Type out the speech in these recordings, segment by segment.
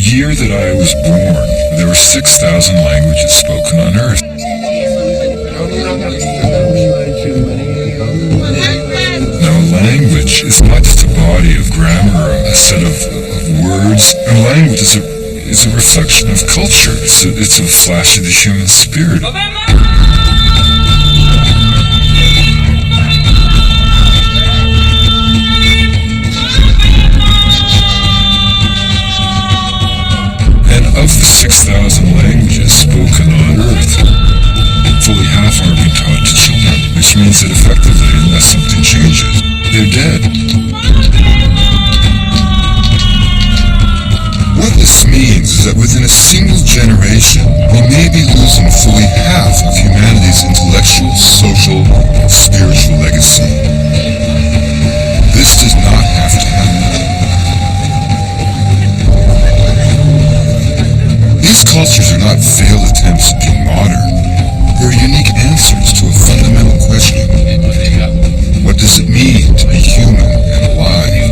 year that I was born, there were 6,000 languages spoken on Earth. Now, a language is not just a body of grammar, a set of words. A language is a reflection of culture. It's a flash of the human spirit. Of the 6,000 languages spoken on Earth, fully half are being taught to children, which means that effectively, unless something changes, they're dead. What this means is that within a single generation, we may be losing fully half of humanity's intellectual, social, and spiritual legacy. This does not have to happen. These cultures are not failed attempts at being modern. They're unique answers to a fundamental question. What does it mean to be human and alive?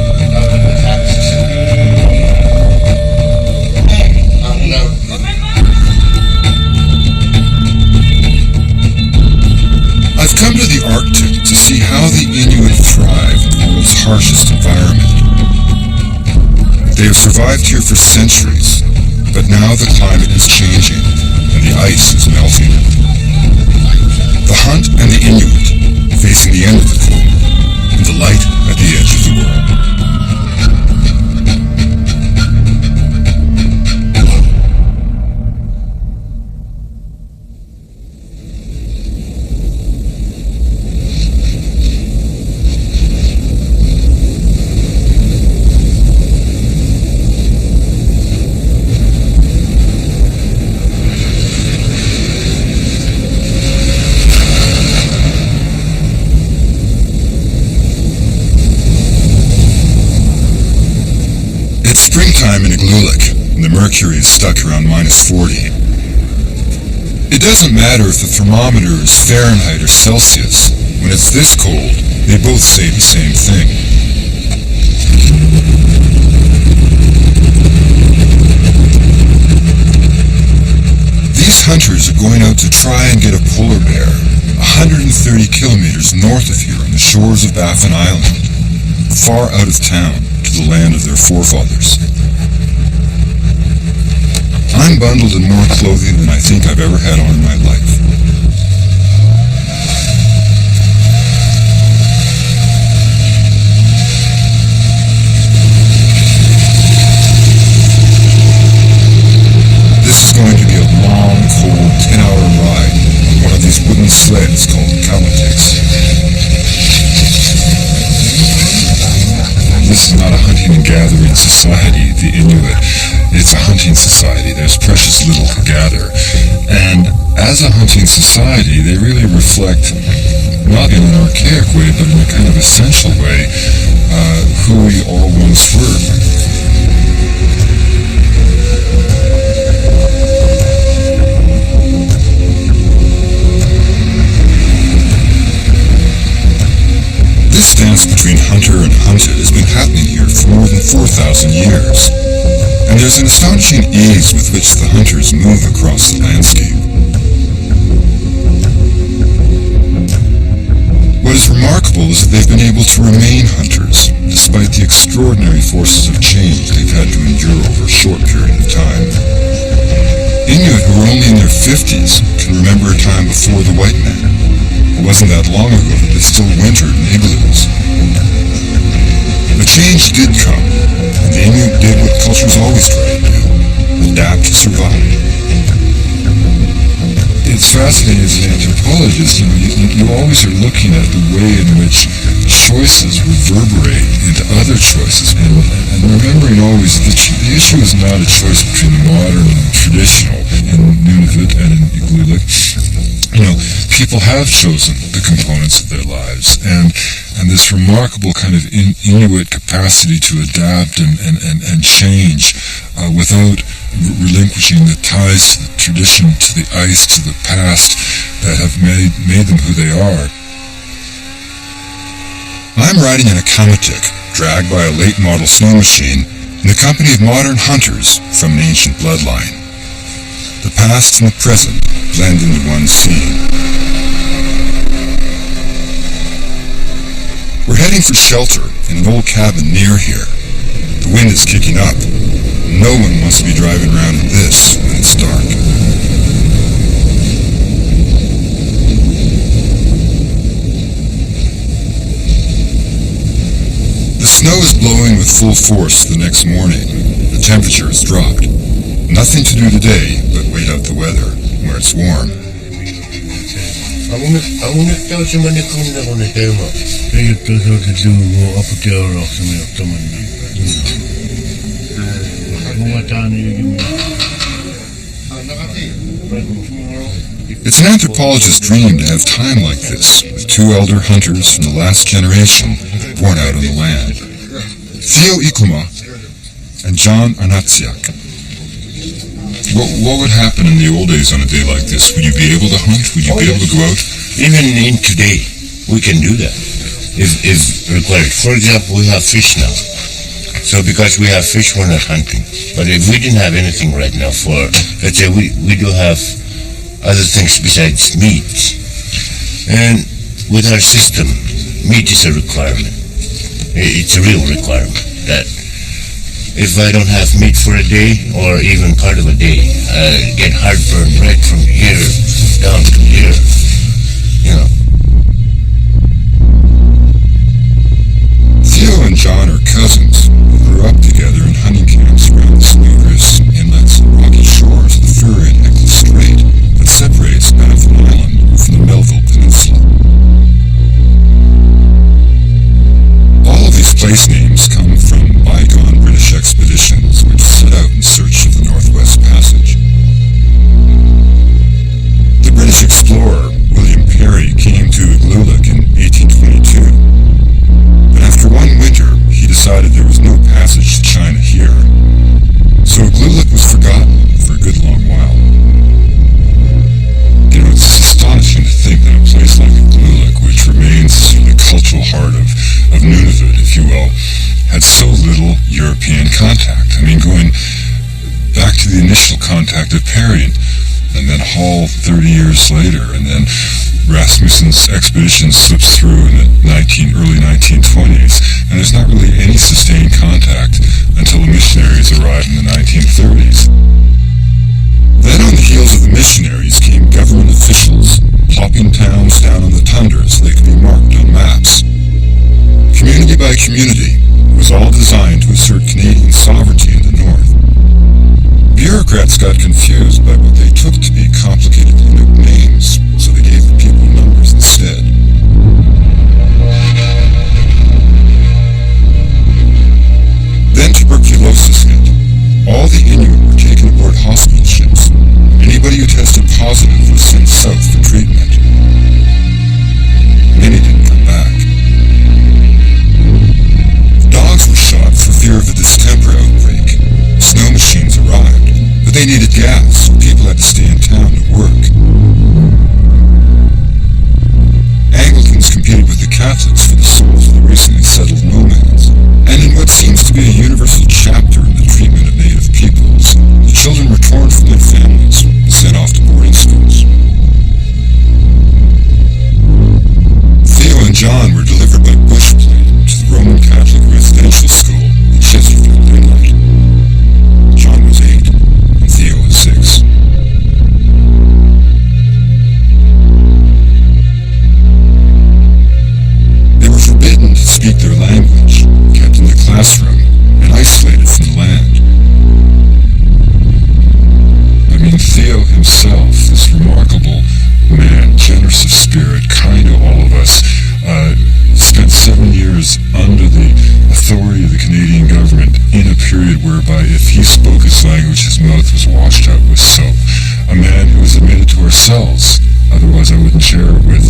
I've come to the Arctic to see how the Inuit thrive in the world's harshest environment. They have survived here for centuries. But now the climate is changing, and the ice is melting. The Hunt and the Inuit, facing the end of the cold, and the light at the edge of the world. Springtime in Igloolik, and the mercury is stuck around -40. It doesn't matter if the thermometer is Fahrenheit or Celsius. When it's this cold, they both say the same thing. These hunters are going out to try and get a polar bear 130 kilometers north of here on the shores of Baffin Island, far out of town, to the land of their forefathers. I'm bundled in more clothing than I think I've ever had on in my life. This is going to be a long, cold, 10-hour ride on one of these wooden sleds called Kalmatiks. This is not a hunting and gathering society, the Inuit. It's a hunting society. There's precious little to gather. And as a hunting society, they really reflect, not in an archaic way, but in a kind of essential way, who we all once were. This dance between hunter and hunted has been happening here for more than 4,000 years, and there's an astonishing ease with which the hunters move across the landscape. What is remarkable is that they've been able to remain hunters, despite the extraordinary forces of change they've had to endure over a short period of time. Inuit who are only in their 50s can remember a time before the white man. It wasn't that long ago that they still wintered in igloos. The change did come, and the Inuit did what cultures always try to do: adapt to survive. It's fascinating as an anthropologist, you always are looking at the way in which choices reverberate into other choices, and remembering always that the issue is not a choice between the modern and the traditional in Nunavut and in Igloolik. People have chosen the components of their lives, and this remarkable kind of Inuit capacity to adapt and change without relinquishing the ties to the tradition, to the ice, to the past that have made them who they are. I'm riding in a Kalmatik, dragged by a late model snow machine, in the company of modern hunters from an ancient bloodline. The past and the present blend into one scene. We're heading for shelter in an old cabin near here. The wind is kicking up. No one wants to be driving around in this when it's dark. The snow is blowing with full force the next morning. The temperature has dropped. Nothing to do today but wait out the weather where it's warm. It's an anthropologist's dream to have time like this, with two elder hunters from the last generation born out on the land. Theo Ikuma and John Anatsiak. What would happen in the old days on a day like this? Would you be able to hunt? Would you be able to go out? Even in today, we can do that if required. For example, we have fish now. So because we have fish, we're not hunting. But if we didn't have anything right now for, let's say we do have other things besides meat. And with our system, meat is a requirement. It's a real requirement that if I don't have meat for a day or even part of a day, I get heartburn right from here down to here, you know. Theo and John are cousins who grew up together in hunting camps around the Snoodrus inlets and rocky shores of the Furra and Nicholas Strait that separates Baffin Island from the Melville Peninsula. All of these place names come from bygone British expeditions which set out in search of the Northwest Passage. The British explorer William Parry came to Igloolik in 1822, but after one winter he decided there was no passage to China here, so Igloolik was forgotten for a good long while. You know, it's astonishing to think that a place like Igloolik, which remains the cultural heart of Nunavut, if you will, had so little European contact. I mean, going back to the initial contact of Parry and then Hall 30 years later, and then Rasmussen's expedition slips through in the early 1920s, and there's not really any sustained contact until the missionaries arrived in the 1930s. Then on the heels of the missionaries came government officials, plopping towns down on the tundra so they could be marked on maps. Community by community, it was all designed to assert Canadian sovereignty in the north. Bureaucrats got confused by what they took to be complicated Inuit names, so they gave the people numbers instead. Then tuberculosis hit. All the Inuit were taken aboard hospital ships. Anybody who tested positive was sent south for treatment. Many didn't come back. Dogs were shot for fear of a distemper outbreak. Snow machines arrived, but they needed gas, so people had to stay in town to work. Anglicans competed with the Catholics for the souls of the recently settled nomads. And in what seems to be a universal chapter in the treatment of native peoples, the children were torn from their families and sent off to boarding schools. Theo and John were delivered by bush plane to the Roman Catholic residential school in Chesterfield Inlet. John was 8, and Theo was 6. They were forbidden to speak their language, kept in the classroom, and isolated from the land. I mean, Theo himself, this remarkable man, generous of spirit, kind to all of us, spent 7 years under the authority of the Canadian government in a period whereby if he spoke his language, his mouth was washed out with soap. A man who was admitted to our cells, otherwise I wouldn't share it with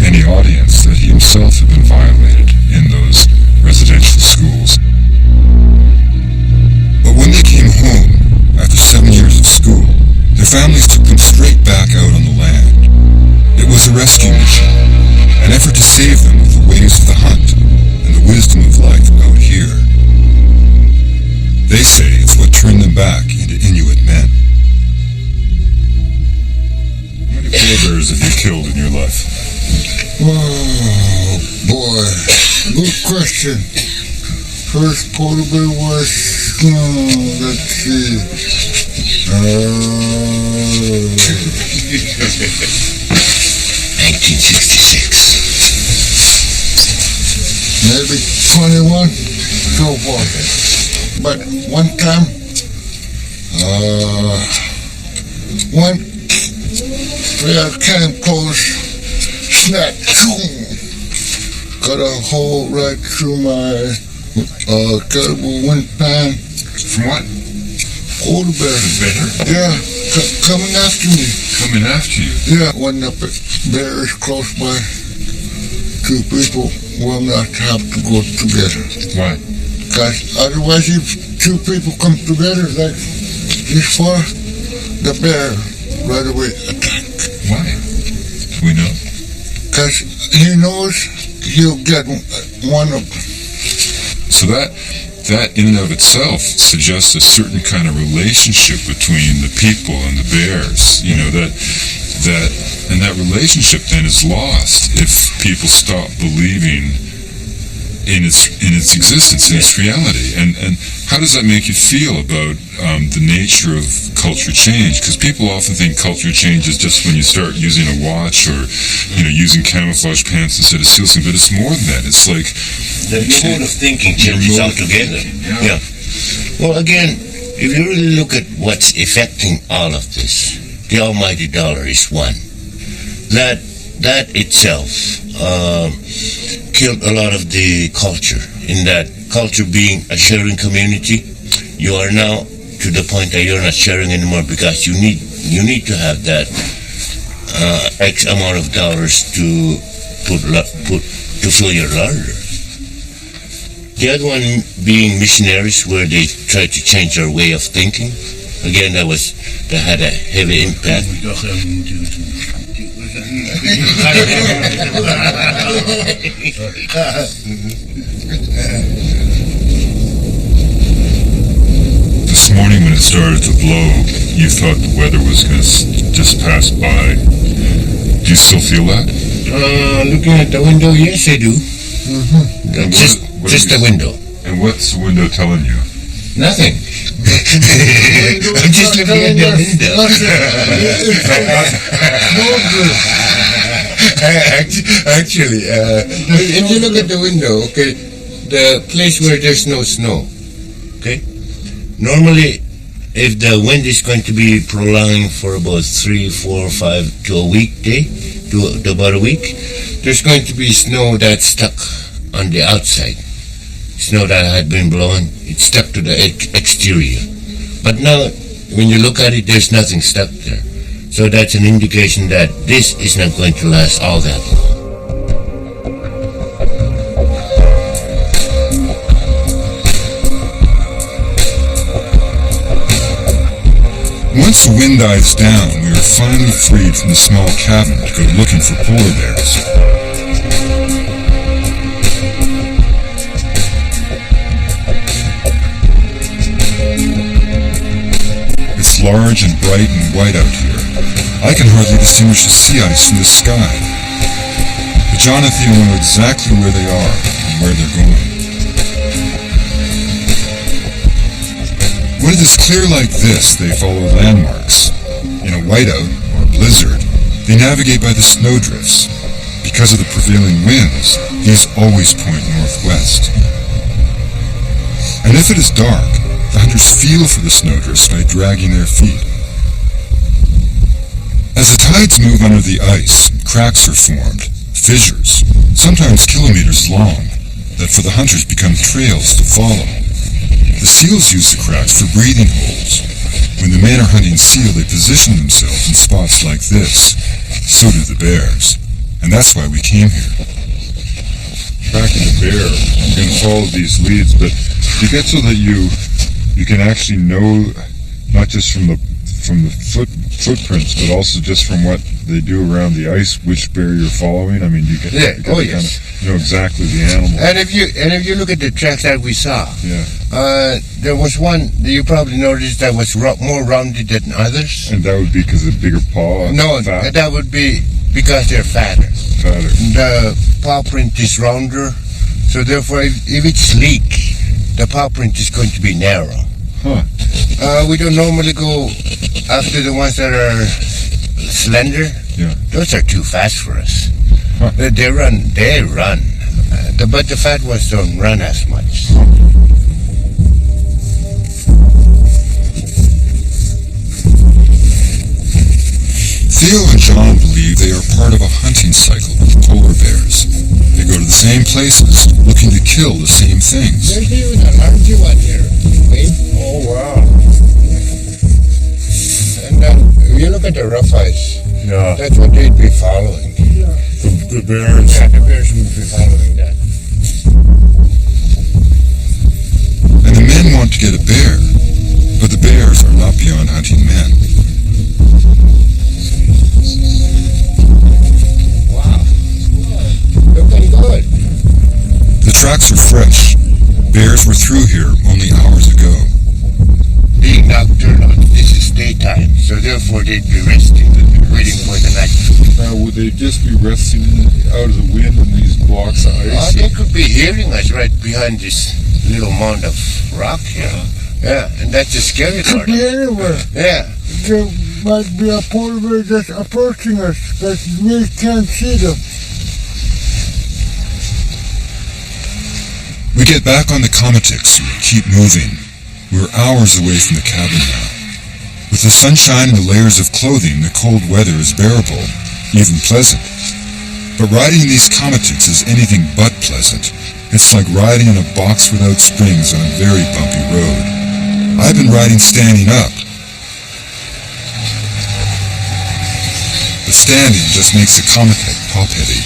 any audience, that he himself had been violated in those residential schools. But when they came home, after 7 years of school, their families took them straight back out on the land. It was a rescue mission, an effort to save them with the ways of the hunt and the wisdom of life out here. They back into Inuit men. How many polar bears have you killed in your life? Oh, boy. Good question. First polar bear was, let's see. 1966. Maybe 21, so far. But one time, one bear came close, snap, cut a hole right through my terrible windpan. From what? Polar bear. Bear? Yeah, coming after me. Coming after you. Yeah, when the bear is close by, two people will not have to go together. Why? Because otherwise, if two people come together like this far, the bear right away attack. Why? Do we know? Because he knows he'll get one of them. So that in and of itself suggests a certain kind of relationship between the people and the bears. You know, that relationship then is lost if people stop believing in its existence, in its reality. And how does that make you feel about the nature of culture change? Because people often think culture change is just when you start using a watch or, using camouflage pants instead of sealskin, but it's more than that. It's like the mode of thinking changes altogether. Yeah. Well, again, if you really look at what's affecting all of this, the almighty dollar is one. That itself killed a lot of the culture. In that culture being a sharing community, you are now to the point that you're not sharing anymore because you need to have that X amount of dollars to fill your larder. The other one being missionaries, where they tried to change our way of thinking. Again, that had a heavy impact. This morning when it started to blow, you thought the weather was going to just pass by. Do you still feel that? Looking at the window, yes, I do. Mm-hmm. Just the window. And what's the window telling you? Nothing. I'm just looking at the window. Actually, if you look at the window, okay, the place where there's no snow, okay, normally if the wind is going to be prolonged for about 3, 4, 5 to a weekday, to about a week, there's going to be snow that's stuck on the outside. Snow that had been blown, it's stuck to the exterior. But now, when you look at it, there's nothing stuck there. So that's an indication that this is not going to last all that long. Once the wind dies down, we are finally freed from the small cabin to go looking for polar bears. It's large and bright and white out here. I can hardly distinguish the sea ice from the sky. But John and Theo know exactly where they are and where they're going. When it is clear like this, they follow landmarks. In a whiteout or a blizzard, they navigate by the snowdrifts. Because of the prevailing winds, these always point northwest. And if it is dark, the hunters feel for the snowdrifts by dragging their feet. As the tides move under the ice, cracks are formed, fissures, sometimes kilometers long, that for the hunters become trails to follow. The seals use the cracks for breathing holes. When the men are hunting seal, they position themselves in spots like this. So do the bears. And that's why we came here. Tracking the bear, you can follow these leads, but you get so that you can actually know, not just from the from the footprints, but also just from what they do around the ice, which bear you're following. I mean, you can, Yeah. you can Oh, kind yes. of know exactly the animal. And if you look at the tracks that we saw, Yeah. there was one that you probably noticed that was more rounded than others. And that would be because of bigger paw. No, fat, that would be because they're fatter. fatter. The paw print is rounder, so therefore, if it's sleek, the paw print is going to be narrow. Huh. We don't normally go after the ones that are slender. Yeah. Those are too fast for us. Huh. They run. But the fat ones don't run as much. Theo and John believe they are part of a hunting cycle with polar bears. They go to the same places, looking to kill the same things. There's even a larger one here. Oh, wow. And if you look at the rough ice, Yeah. that's what they'd be following. The bears. Yeah, the bears would be following that. And the men want to get a bear, but the bears are not beyond hunting men. Wow. Looking good. The tracks are fresh. Bears were through here only hours ago. Being nocturnal, this is daytime, so therefore they'd be resting, waiting for the night. Now, would they just be resting out of the wind in these blocks of ice? They could be hearing us right behind this little mound of rock here. Yeah, and that's the scary Could part. be anywhere. Yeah. There might be a polar bear just approaching us, but we can't see them. We get back on the Comatix and keep moving. We're hours away from the cabin now. With the sunshine and the layers of clothing, the cold weather is bearable, even pleasant. But riding these Comatix is anything but pleasant. It's like riding in a box without springs on a very bumpy road. I've been riding standing up. But standing just makes the Comatec top-heavy.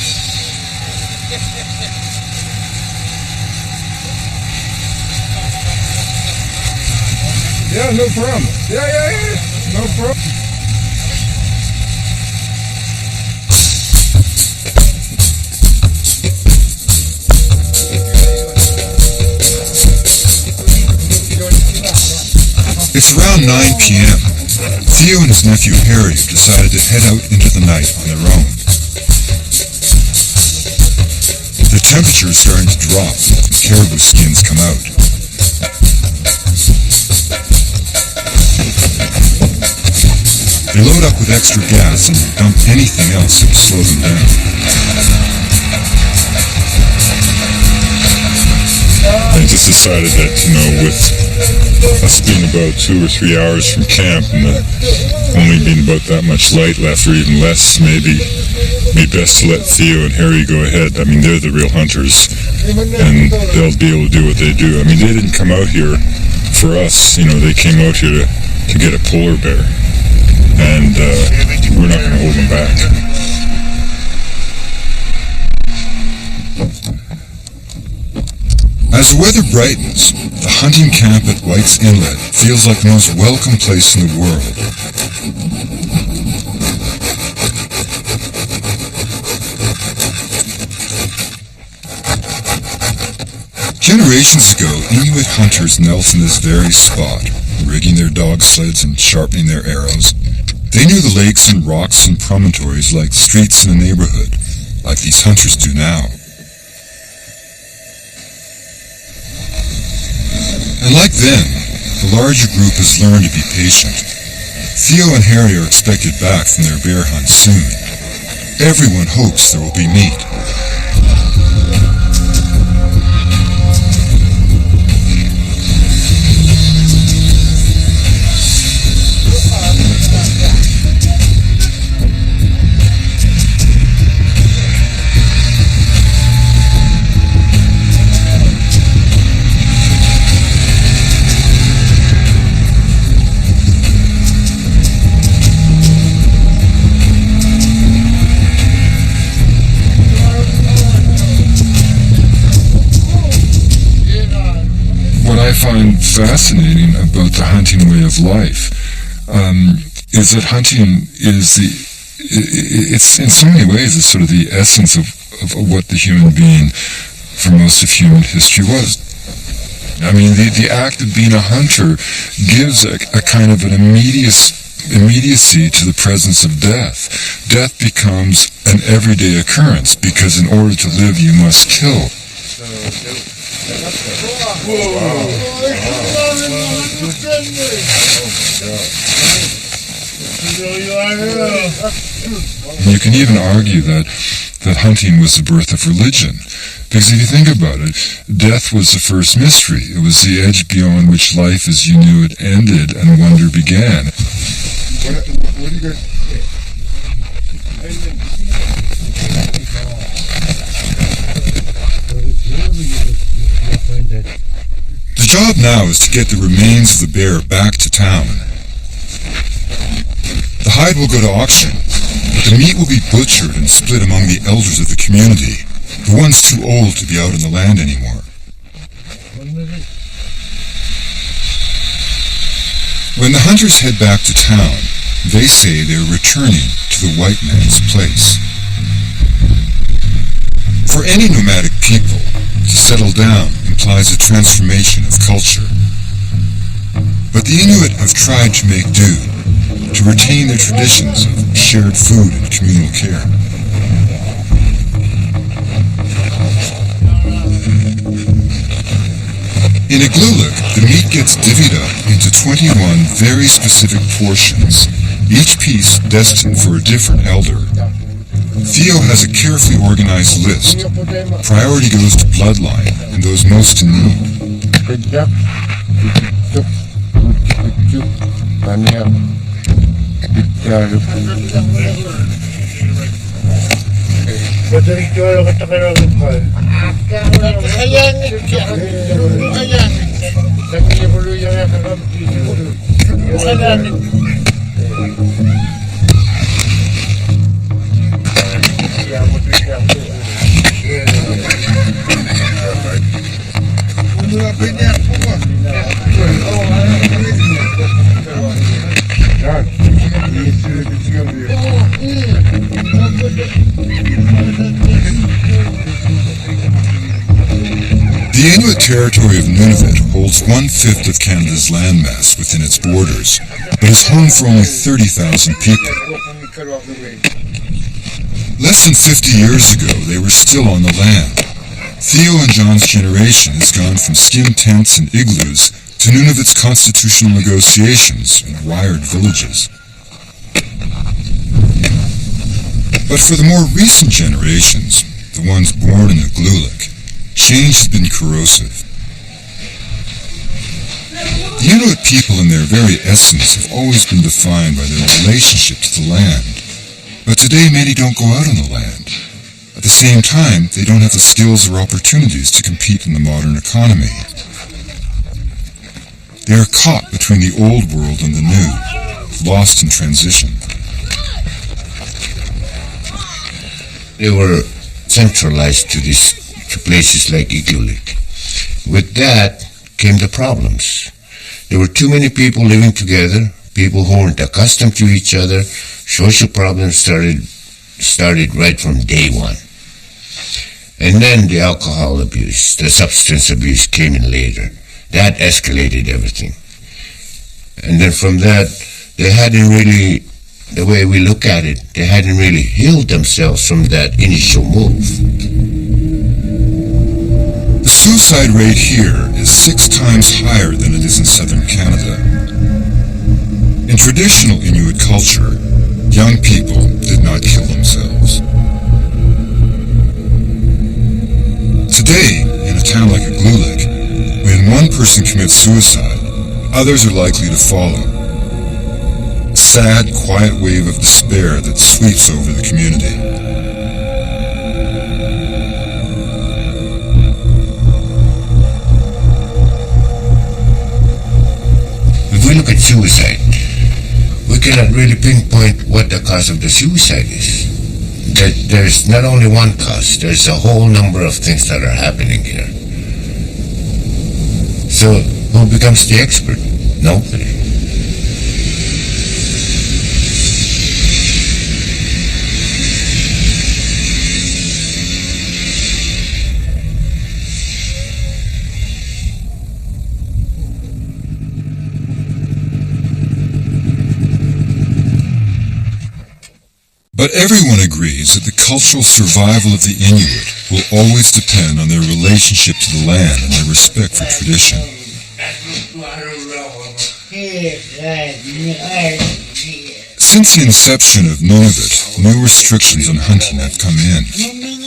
Yeah, no problem. Yeah. No problem. It's around 9 p.m. Theo and his nephew Harry have decided to head out into the night on their own. The temperature is starting to drop as the caribou skins come out. They load up with extra gas and dump anything else that will slow them down. I just decided that, with us being about 2 or 3 hours from camp and only being about that much light left or even less, maybe it'd be best to let Theo and Harry go ahead. I mean, they're the real hunters and they'll be able to do what they do. I mean, they didn't come out here for us, they came out here to get a polar bear. And we're not going to hold them back. As the weather brightens, the hunting camp at White's Inlet feels like the most welcome place in the world. Generations ago, Inuit hunters knelt in this very spot, rigging their dog sleds and sharpening their arrows. They knew the lakes and rocks and promontories like streets in a neighborhood, like these hunters do now. And like then, the larger group has learned to be patient. Theo and Harry are expected back from their bear hunt soon. Everyone hopes there will be meat. What I find fascinating about the hunting way of life, is that hunting is it's in so many ways it's sort of the essence of what the human being for most of human history was. I mean, the act of being a hunter gives a kind of an immediacy to the presence of death. Death becomes an everyday occurrence because in order to live you must kill. You can even argue that hunting was the birth of religion. Because if you think about it, death was the first mystery. It was the edge beyond which life as you knew it ended and wonder began. What do you guys... The job now is to get the remains of the bear back to town. The hide will go to auction, but the meat will be butchered and split among the elders of the community, the ones too old to be out on the land anymore. When the hunters head back to town, they say they're returning to the white man's place. For any nomadic people, to settle down implies a transformation of culture. But the Inuit have tried to make do, to retain their traditions of shared food and communal care. In Igloolik, the meat gets divvied up into 21 very specific portions, each piece destined for a different elder. Theo has a carefully organized list. Priority goes to bloodline and those most in need. The Inuit territory of Nunavut holds 1/5 of Canada's landmass within its borders, but is home for only 30,000 people. Less than 50 years ago, they were still on the land. Theo and John's generation has gone from skin tents and igloos to Nunavut's constitutional negotiations and wired villages. But for the more recent generations, the ones born in Igloolik, change has been corrosive. The Inuit people in their very essence have always been defined by their relationship to the land. But today many don't go out on the land. At the same time, they don't have the skills or opportunities to compete in the modern economy. They are caught between the old world and the new, lost in transition. They were centralized to places like Igloolik. With that came the problems. There were too many people living together, people who weren't accustomed to each other. Social problems started right from day one. And then the alcohol abuse, the substance abuse came in later. That escalated everything. And then from that, they hadn't really, the way we look at it, they hadn't really healed themselves from that initial move. The suicide rate here is 6 times higher than it is in southern Canada. In traditional Inuit culture, young people did not kill themselves. Today, in a town like Igloolik, when one person commits suicide, others are likely to follow. A sad, quiet wave of despair that sweeps over the community. If we look at suicide, we cannot really pinpoint what the cause of the suicide is. There's not only one cause, there's a whole number of things that are happening here. So, who becomes the expert? Nobody. But everyone agrees that the cultural survival of the Inuit will always depend on their relationship to the land and their respect for tradition. Since the inception of Nunavut, new restrictions on hunting have come in.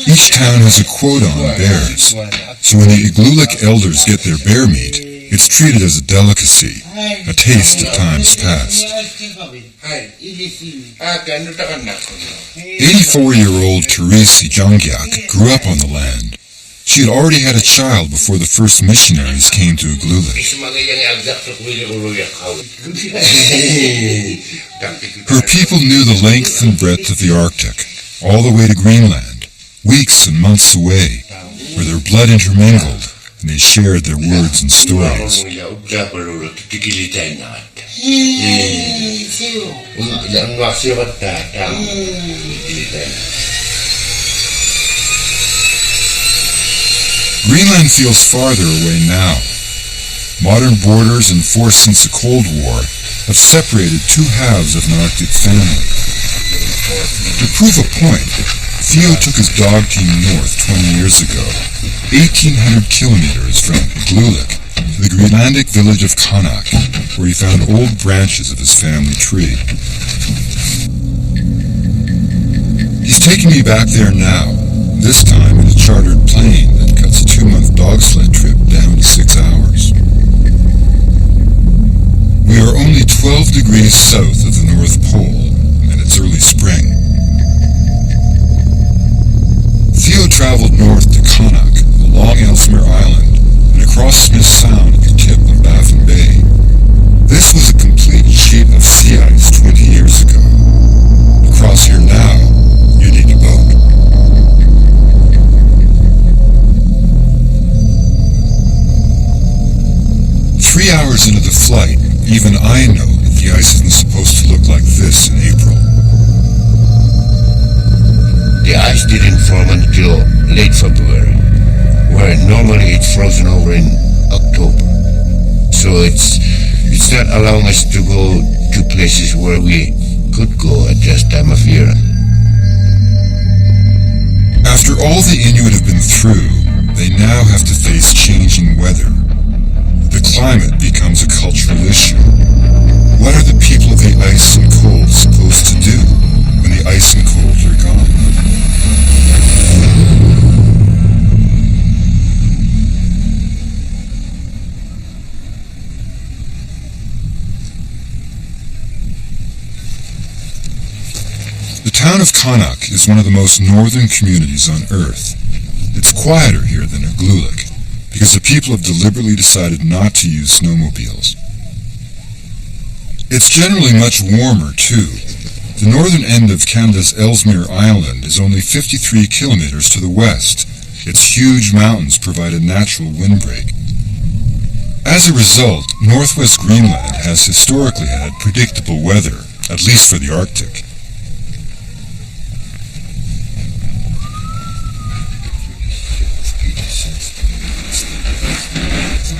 Each town has a quota on bears, so when the Igloolik elders get their bear meat, it's treated as a delicacy, a taste of times past. 84-year-old Teresi Jongyak grew up on the land. She had already had a child before the first missionaries came to Igloolik. Her people knew the length and breadth of the Arctic, all the way to Greenland, weeks and months away, where their blood intermingled and they shared their words and stories. Greenland feels farther away now. Modern borders enforced since the Cold War have separated two halves of an Arctic family. To prove a point, Theo took his dog team north 20 years ago, 1,800 kilometers from Igloolik to the Greenlandic village of Qaanaaq, where he found old branches of his family tree. He's taking me back there now, this time in a chartered plane that cuts a 2-month dog sled trip down to 6 hours. We are only 12 degrees south of the North Pole, and it's early spring. Theo traveled north to Qaanaaq, along Ellesmere Island, and across Smith Sound at the tip of Baffin Bay. This was a complete sheet of sea ice 20 years ago. To cross here now, you need a boat. Three hours into the flight, even I know that the ice isn't supposed to look like this in April. The ice didn't form until late February, where normally it's frozen over in October. So it's not allowing us to go to places where we could go at this time of year. After all the Inuit have been through, they now have to face changing weather. The climate becomes a cultural issue. What are the people of the ice and cold supposed to do when the ice and cold are gone? The town of Qaanaaq is one of the most northern communities on Earth. It's quieter here than Igloolik, because the people have deliberately decided not to use snowmobiles. It's generally much warmer, too. The northern end of Canada's Ellesmere Island is only 53 kilometers to the west. Its huge mountains provide a natural windbreak. As a result, northwest Greenland has historically had predictable weather, at least for the Arctic.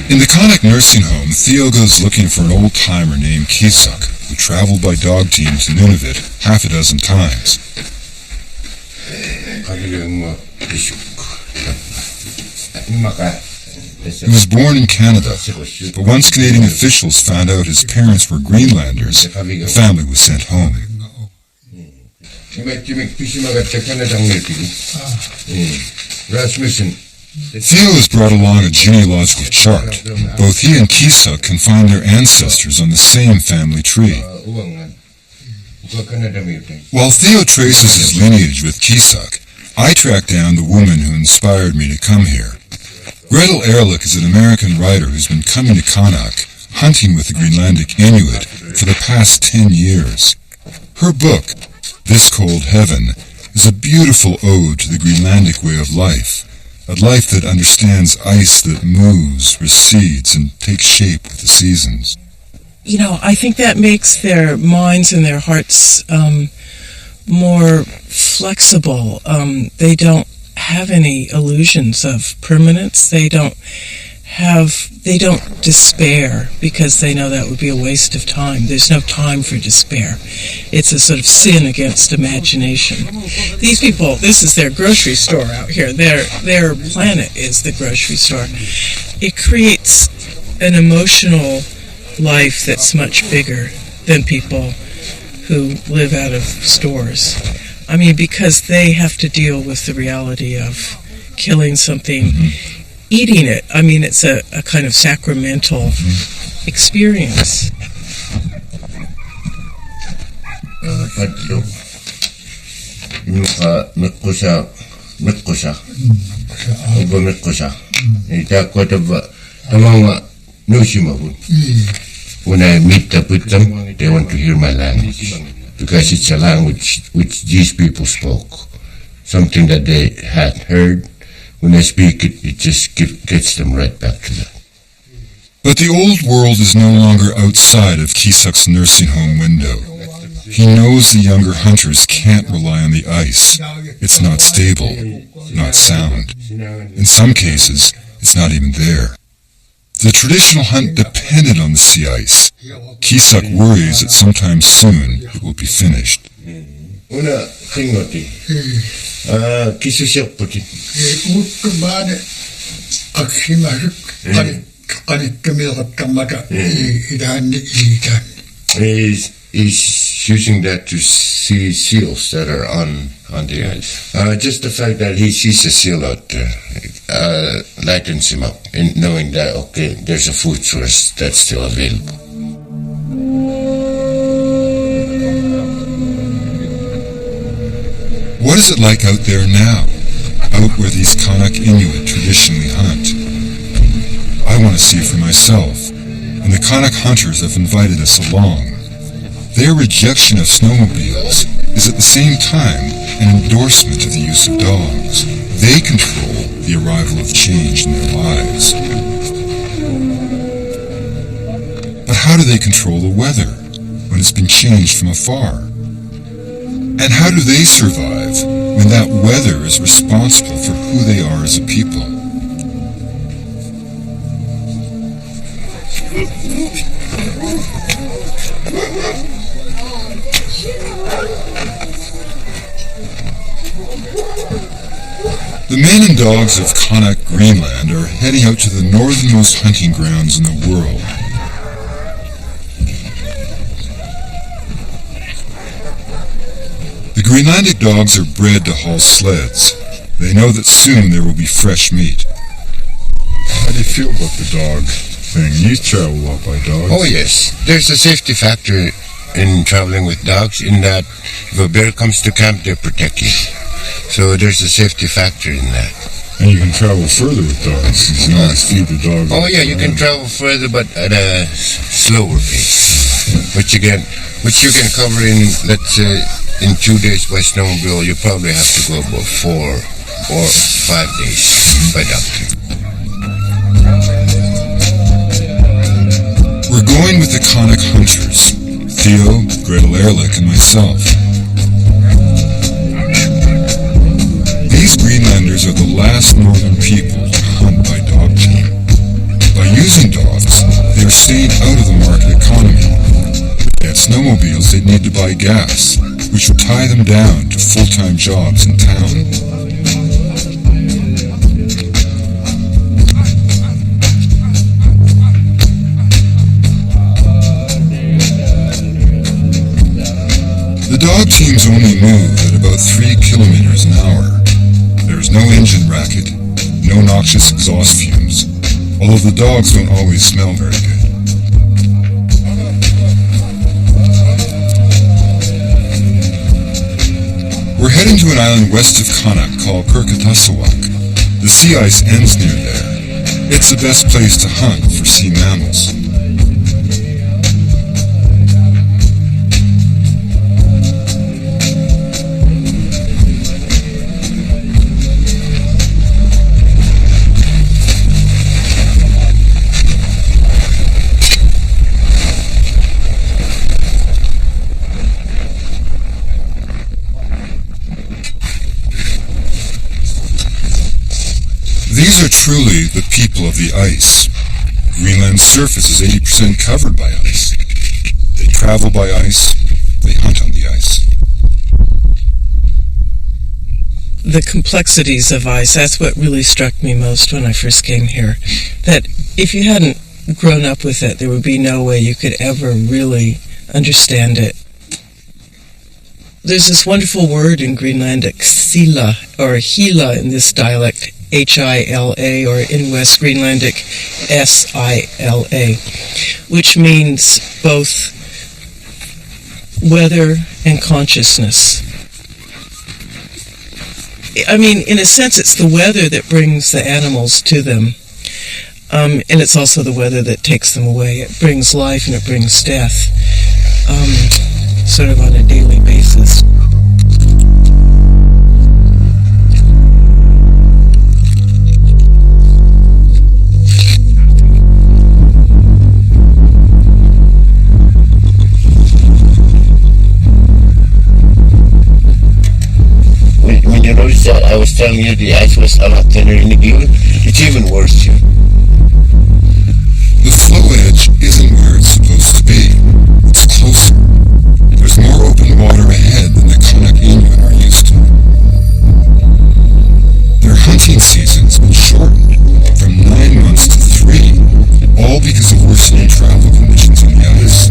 In the Qaanaaq nursing home, Theo goes looking for an old-timer named Kisuk, who traveled by dog team to Nunavut half a dozen times. He was born in Canada, but once Canadian officials found out his parents were Greenlanders, the family was sent home. Theo has brought along a genealogical chart. Both he and Kisuk can find their ancestors on the same family tree. While Theo traces his lineage with Kisuk, I track down the woman who inspired me to come here. Gretel Ehrlich is an American writer who's been coming to Qaanaaq, hunting with the Greenlandic Inuit, for the past 10 years. Her book, This Cold Heaven, is a beautiful ode to the Greenlandic way of life. A life that understands ice that moves, recedes, and takes shape with the seasons. You know, I think that makes their minds and their hearts more flexible. They don't have any illusions of permanence. They don't they don't despair because they know that would be a waste of time. There's no time for despair. It's a sort of sin against imagination. These people, this is their grocery store out here. Their planet is the grocery store. It creates an emotional life that's much bigger than people who live out of stores. I mean, because they have to deal with the reality of killing something, eating it. I mean, it's a kind of sacramental experience. When I meet up with them, they want to hear my language because it's a language which these people spoke, something that they had heard. When I speak it, it just gets them right back to that. But the old world is no longer outside of Kisuk's nursing home window. He knows the younger hunters can't rely on the ice. It's not stable, not sound. In some cases, it's not even there. The traditional hunt depended on the sea ice. Kisuk worries that sometime soon it will be finished. Una kingoti. Kisusyak puti. Uttumane aksimasuk kanikkamilakkamata idan idan. He's using that to see seals that are on the ice. Just the fact that he sees a seal out there lightens him up in knowing that, okay, there's a food source that's still available. What is it like out there now, out where these Kanak Inuit traditionally hunt? I want to see for myself, and the Kanak hunters have invited us along. Their rejection of snowmobiles is at the same time an endorsement of the use of dogs. They control the arrival of change in their lives. But how do they control the weather when it's been changed from afar? And how do they survive when that weather is responsible for who they are as a people? The men and dogs of Kanak, Greenland are heading out to the northernmost hunting grounds in the world. The Greenlandic dogs are bred to haul sleds. They know that soon there will be fresh meat. How do you feel about the dog thing? You travel a lot by dogs. Oh yes, there's a safety factor in traveling with dogs in that if a bear comes to camp, they protect you. So there's a safety factor in that. And you can travel further with dogs. You can always feed the dog. Oh yeah, you can travel further, but at a slower pace. Which you can cover in, let's say, in 2 days by snowmobile. You probably have to go about 4 or 5 days by dog. We're going with the Kanak hunters, Theo, Gretel Ehrlich, and myself. These Greenlanders are the last northern people to hunt by dog team. By using dogs, they are staying out of the market economy. If they had snowmobiles, they'd need to buy gas, which would tie them down to full-time jobs in town. The dog teams only move at about 3 kilometers an hour. There's no engine racket, no noxious exhaust fumes, although the dogs don't always smell very good. We're heading to an island west of Kanak called Kirkatasawak. The sea ice ends near there. It's the best place to hunt for sea mammals. These are truly the people of the ice. Greenland's surface is 80% covered by ice. They travel by ice, they hunt on the ice. The complexities of ice, that's what really struck me most when I first came here. That if you hadn't grown up with it, there would be no way you could ever really understand it. There's this wonderful word in Greenlandic, sila, or hila in this dialect, H-I-L-A, or in West Greenlandic, S-I-L-A, which means both weather and consciousness. I mean, in a sense, it's the weather that brings the animals to them, and it's also the weather that takes them away. It brings life and it brings death, sort of on a daily basis. When you notice that, I was telling you the ice was a lot thinner in the Gila. It's even worse here. The flow edge isn't where it's supposed to be. It's closer. There's more open water ahead than the Kanak Inuit are used to. Their hunting season's been shortened from 9 months to 3, all because of worsening travel conditions on the ice.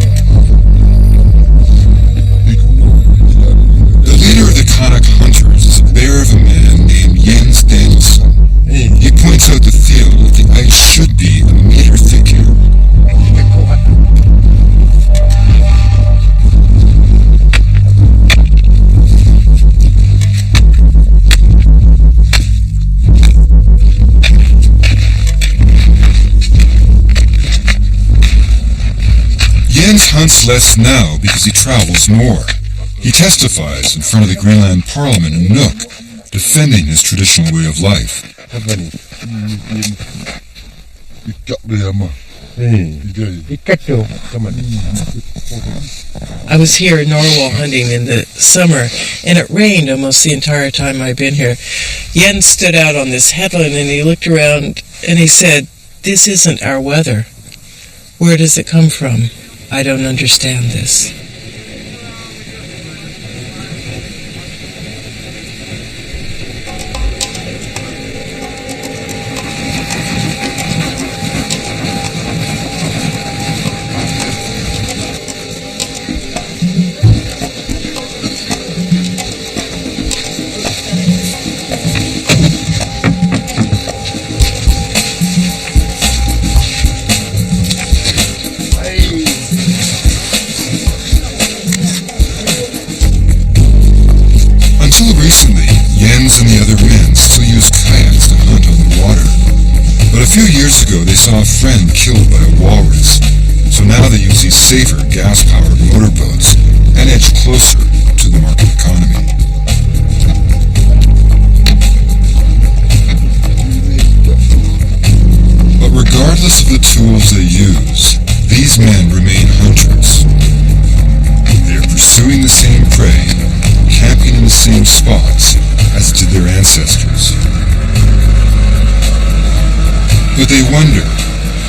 The leader of the Kanak hunters is a bear of a man named Jens Danielsson. He points out the field that the ice should be a meter thick here. Jens hunts less now because he travels more. He testifies in front of the Greenland Parliament in Nuuk, defending his traditional way of life. I was here in Norwal hunting in the summer, and it rained almost the entire time I've been here. Jens stood out on this headland and he looked around and he said, "This isn't our weather. Where does it come from? I don't understand this." Until recently, Jens and the other men still used kayaks to hunt on the water. But a few years ago, they saw a friend killed by a walrus. So now they use these safer gas-powered motorboats and edge closer to the market economy. But regardless of the tools they use, these men remain hunters. They are pursuing the same prey, camping in the same spots as did their ancestors. But they wonder,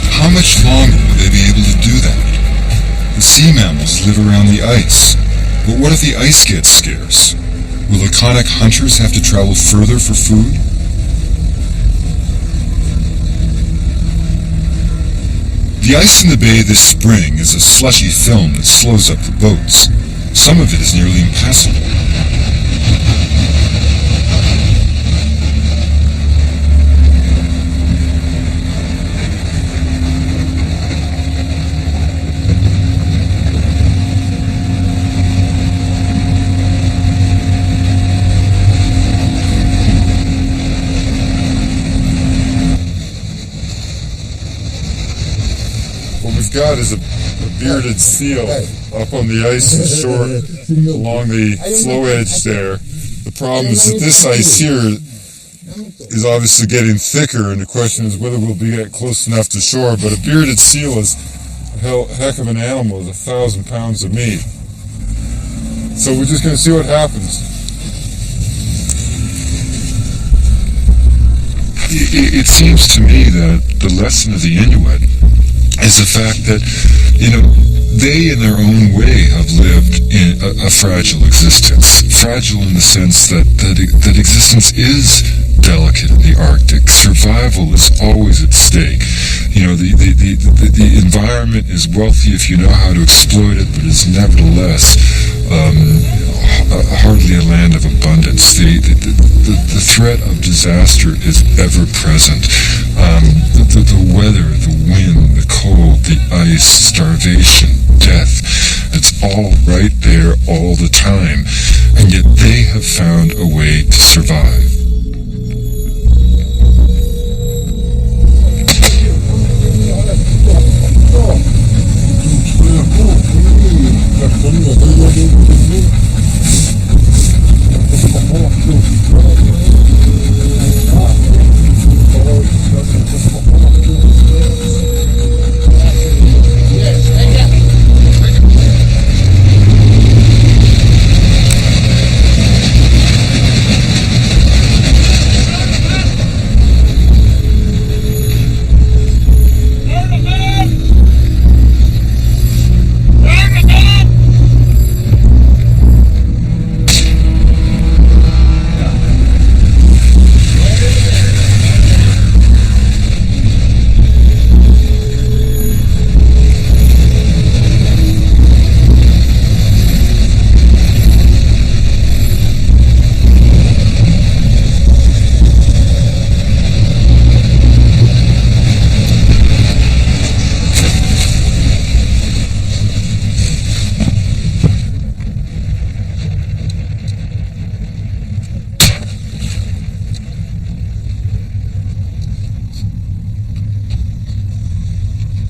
how much longer will they be able to do that? The sea mammals live around the ice, but what if the ice gets scarce? Will the Kanak hunters have to travel further for food? The ice in the bay this spring is a slushy film that slows up the boats. Some of it is nearly impassable. What we've got is a bearded seal up on the ice shore along the flow edge there. The problem is that this ice here is obviously getting thicker, and the question is whether we'll be close enough to shore. But a bearded seal is a heck of an animal, is 1,000 pounds of meat. So we're just going to see what happens. it seems to me that the lesson of the Inuit is the fact that, they in their own way have lived in a fragile existence. Fragile in the sense that existence is delicate in the Arctic. Survival is always at stake. The environment is wealthy if you know how to exploit it, but is nevertheless hardly a land of abundance. The threat of disaster is ever present. The weather, the wind, the cold, the ice, starvation, death, it's all right there all the time. And yet they have found a way to survive.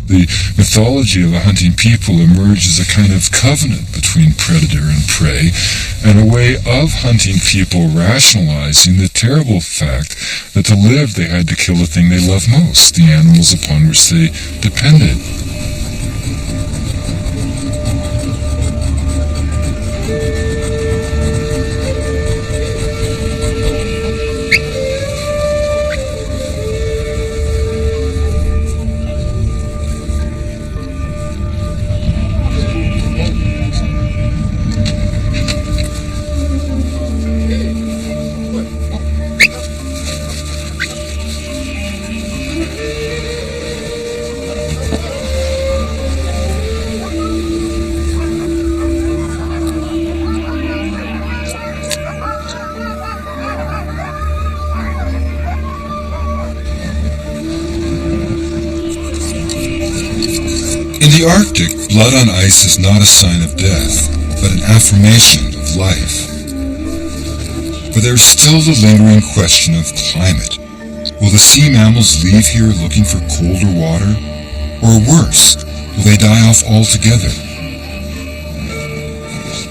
The mythology of a hunting people emerged as a kind of covenant between predator and prey, and a way of hunting people rationalizing the terrible fact that to live they had to kill the thing they loved most, the animals upon which they depended. In the Arctic, blood on ice is not a sign of death, but an affirmation of life. But there is still the lingering question of climate. Will the sea mammals leave here looking for colder water? Or worse, will they die off altogether?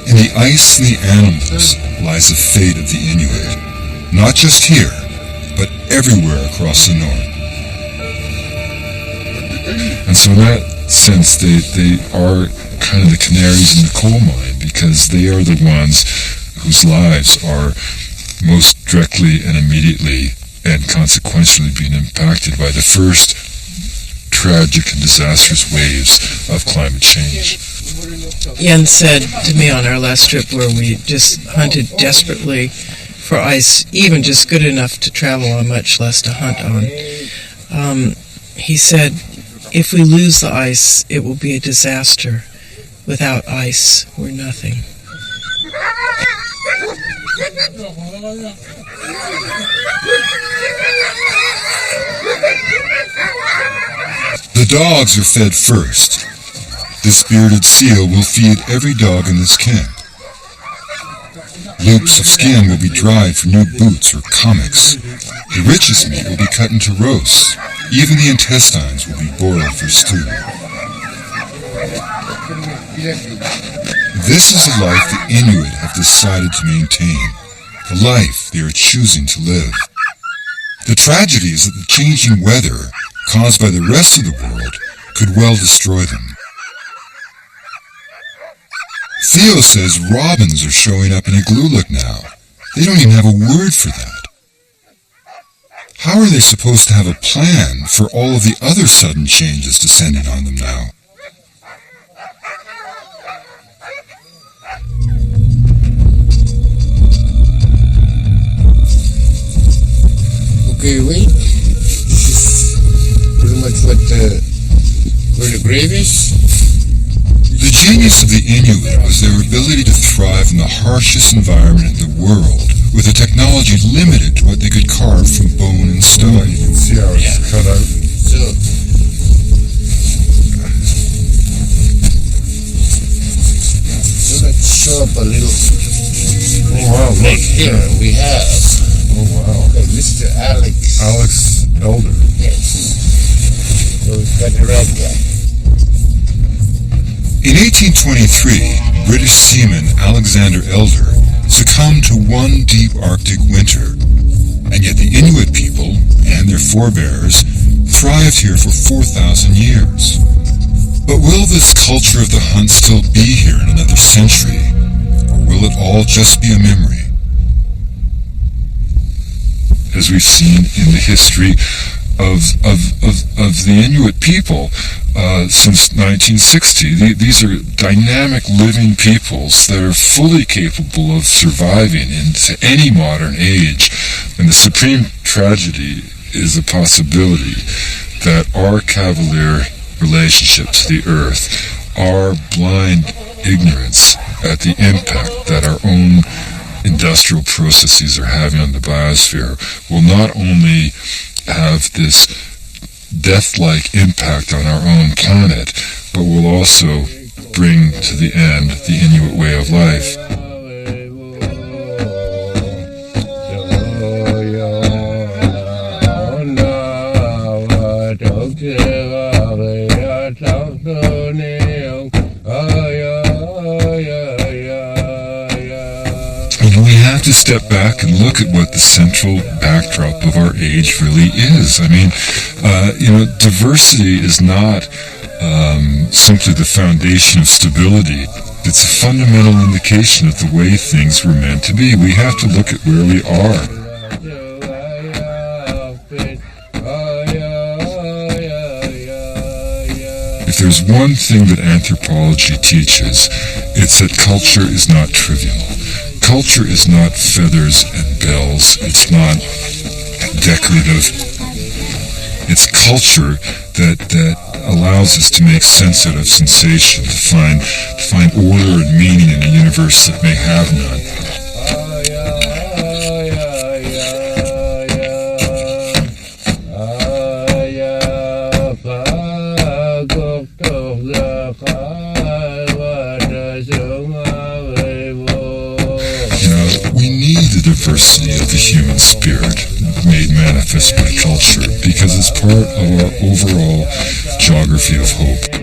In the ice and the animals lies the fate of the Inuit, not just here, but everywhere across the north. And so in that sense, they are kind of the canaries in the coal mine, because they are the ones whose lives are most directly and immediately and consequentially being impacted by the first tragic and disastrous waves of climate change. Jens said to me on our last trip, where we just hunted desperately for ice, even just good enough to travel on, much less to hunt on, he said, if we lose the ice, it will be a disaster. Without ice, we're nothing. The dogs are fed first. This bearded seal will feed every dog in this camp. Loops of skin will be dried for new boots or comics. The richest meat will be cut into roasts. Even the intestines will be boiled for stew. This is the life the Inuit have decided to maintain, the life they are choosing to live. The tragedy is that the changing weather caused by the rest of the world could well destroy them. Theo says robins are showing up in Igloolik now. They don't even have a word for that. how are they supposed to have a plan for all of the other sudden changes descending on them now? Okay, wait. This is pretty much where the grave is. The genius of the Inuit was their ability to thrive in the harshest environment in the world, with a technology limited to what they could carve from bone and stone. You can see how it's cut out. So let's show up a little. Oh wow, Right look. here we have Oh wow. Mr. Alex. Alex Elder. Yes. So we've got the right guy. In 1823, British seaman Alexander Elder succumbed to one deep Arctic winter, and yet the Inuit people and their forebears thrived here for 4,000 years. But will this culture of the hunt still be here in another century, or will it all just be a memory? As we've seen in the history of the Inuit people since 1960. These are dynamic living peoples that are fully capable of surviving into any modern age. And the supreme tragedy is the possibility that our cavalier relationship to the earth, our blind ignorance at the impact that our own industrial processes are having on the biosphere, will not only have this death-like impact on our own planet, but will also bring to the end the Inuit way of life. We have to step back and look at what the central backdrop of our age really is. I mean, diversity is not simply the foundation of stability. It's a fundamental indication of the way things were meant to be. We have to look at where we are. If there's one thing that anthropology teaches, it's that culture is not trivial. Culture is not feathers and bells. It's not decorative. It's culture that allows us to make sense out of sensation, to find order and meaning in a universe that may have none. We need the diversity of the human spirit made manifest by culture because it's part of our overall geography of hope.